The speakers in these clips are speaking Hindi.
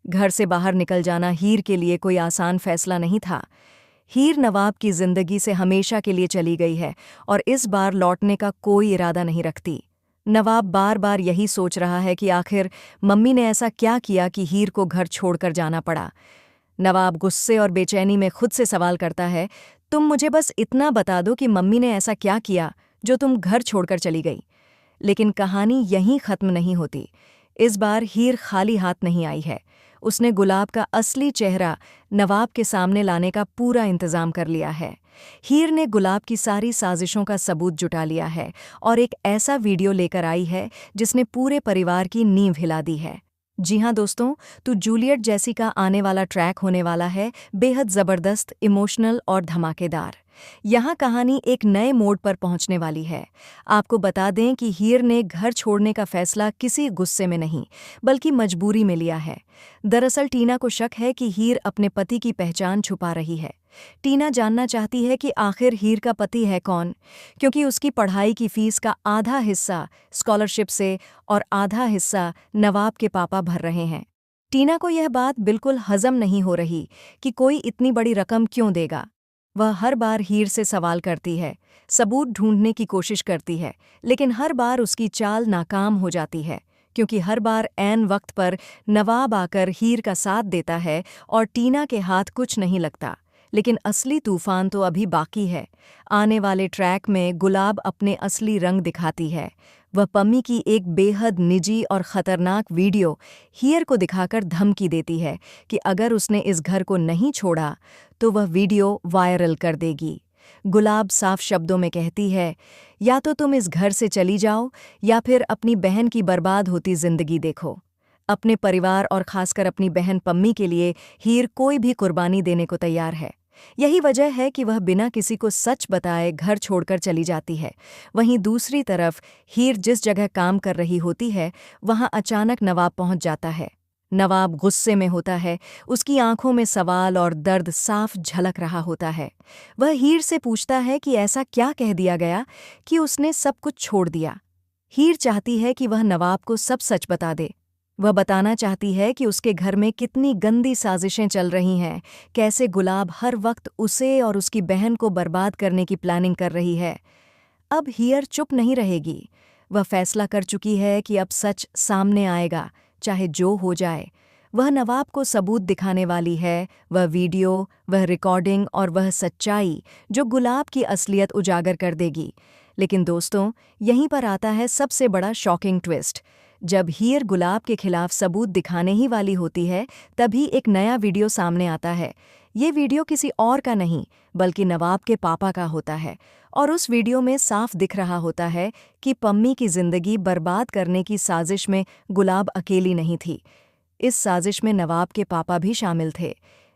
घर से बाहर निकल जाना हीर के लिए कोई आसान फैसला नहीं था। हीर नवाब की जिंदगी से हमेशा के लिए चली गई है और इस बार लौटने का कोई इरादा नहीं रखती। नवाब बार बार यही सोच रहा है कि आखिर मम्मी ने ऐसा क्या किया कि हीर को घर छोड़कर जाना पड़ा। नवाब गुस्से और बेचैनी में खुद से सवाल करता है, तुम मुझे बस इतना बता दो कि मम्मी ने ऐसा क्या किया जो तुम घर छोड़कर चली गई। लेकिन कहानी यहीं खत्म नहीं होती। इस बार हीर खाली हाथ नहीं आई है। उसने गुलाब का असली चेहरा नवाब के सामने लाने का पूरा इंतजाम कर लिया है। हीर ने गुलाब की सारी साजिशों का सबूत जुटा लिया है और एक ऐसा वीडियो लेकर आई है जिसने पूरे परिवार की नींव हिला दी है। जी हाँ दोस्तों, तो जूलियट जैसी का आने वाला ट्रैक होने वाला है बेहद ज़बरदस्त, इमोशनल और धमाकेदार। यहाँ कहानी एक नए मोड़ पर पहुँचने वाली है। आपको बता दें कि हीर ने घर छोड़ने का फैसला किसी गुस्से में नहीं, बल्कि मजबूरी में लिया है। दरअसल टीना को शक है कि हीर अपने पति की पहचान छुपा रही है। टीना जानना चाहती है कि आखिर हीर का पति है कौन, क्योंकि उसकी पढ़ाई की फीस का आधा हिस्सा स्कॉलरशिप से और आधा हिस्सा नवाब के पापा भर रहे हैं। टीना को यह बात बिल्कुल हजम नहीं हो रही कि कोई इतनी बड़ी रकम क्यों देगा। वह हर बार हीर से सवाल करती है, सबूत ढूंढने की कोशिश करती है, लेकिन हर बार उसकी चाल नाकाम हो जाती है, क्योंकि हर बार ऐन वक्त पर नवाब आकर हीर का साथ देता है और टीना के हाथ कुछ नहीं लगता। लेकिन असली तूफान तो अभी बाकी है। आने वाले ट्रैक में गुलाब अपने असली रंग दिखाती है। वह पम्मी की एक बेहद निजी और ख़तरनाक वीडियो हीर को दिखाकर धमकी देती है कि अगर उसने इस घर को नहीं छोड़ा तो वह वीडियो वायरल कर देगी। गुलाब साफ शब्दों में कहती है, या तो तुम इस घर से चली जाओ या फिर अपनी बहन की बर्बाद होती जिंदगी देखो। अपने परिवार और खासकर अपनी बहन पम्मी के लिए हीर कोई भी कुर्बानी देने को तैयार है। यही वजह है कि वह बिना किसी को सच बताए घर छोड़कर चली जाती है। वहीं दूसरी तरफ हीर जिस जगह काम कर रही होती है वहां अचानक नवाब पहुंच जाता है। नवाब गुस्से में होता है, उसकी आंखों में सवाल और दर्द साफ झलक रहा होता है। वह हीर से पूछता है कि ऐसा क्या कह दिया गया कि उसने सब कुछ छोड़ दिया। हीर चाहती है कि वह नवाब को सब सच बता दे। वह बताना चाहती है कि उसके घर में कितनी गंदी साजिशें चल रही हैं, कैसे गुलाब हर वक्त उसे और उसकी बहन को बर्बाद करने की प्लानिंग कर रही है। अब हीर चुप नहीं रहेगी। वह फैसला कर चुकी है कि अब सच सामने आएगा, चाहे जो हो जाए। वह नवाब को सबूत दिखाने वाली है, वह वीडियो, वह रिकॉर्डिंग और वह सच्चाई जो गुलाब की असलियत उजागर कर देगी। लेकिन दोस्तों, यहीं पर आता है सबसे बड़ा शॉकिंग ट्विस्ट। जब हीर गुलाब के खिलाफ सबूत दिखाने ही वाली होती है, तभी एक नया वीडियो सामने आता है। ये वीडियो किसी और का नहीं, बल्कि नवाब के पापा का होता है और उस वीडियो में साफ दिख रहा होता है कि पम्मी की जिंदगी बर्बाद करने की साजिश में गुलाब अकेली नहीं थी। इस साजिश में नवाब के पापा भी शामिल थे।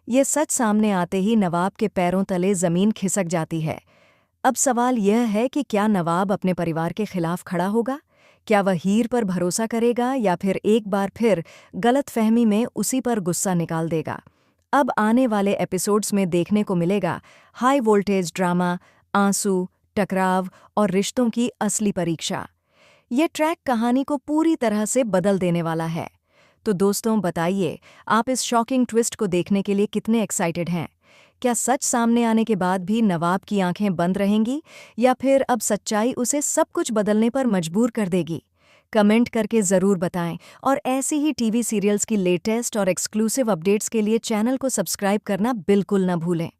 ये सच सामने आते ही नवाब के पैरों तले जमीन खिसक जाती है। अब सवाल यह है कि क्या नवाब अपने परिवार के खिलाफ खड़ा होगा? क्या वह हीर पर भरोसा करेगा या फिर एक बार फिर गलतफहमी में उसी पर गुस्सा निकाल देगा? अब आने वाले एपिसोड्स में देखने को मिलेगा हाई वोल्टेज ड्रामा, आंसू, टकराव और रिश्तों की असली परीक्षा। ये ट्रैक कहानी को पूरी तरह से बदल देने वाला है। तो दोस्तों बताइए, आप इस शॉकिंग ट्विस्ट को देखने के लिए कितने एक्साइटेड हैं? क्या सच सामने आने के बाद भी नवाब की आंखें बंद रहेंगी या फिर अब सच्चाई उसे सब कुछ बदलने पर मजबूर कर देगी? कमेंट करके ज़रूर बताएं और ऐसी ही टीवी सीरियल्स की लेटेस्ट और एक्सक्लूसिव अपडेट्स के लिए चैनल को सब्सक्राइब करना बिल्कुल न भूलें।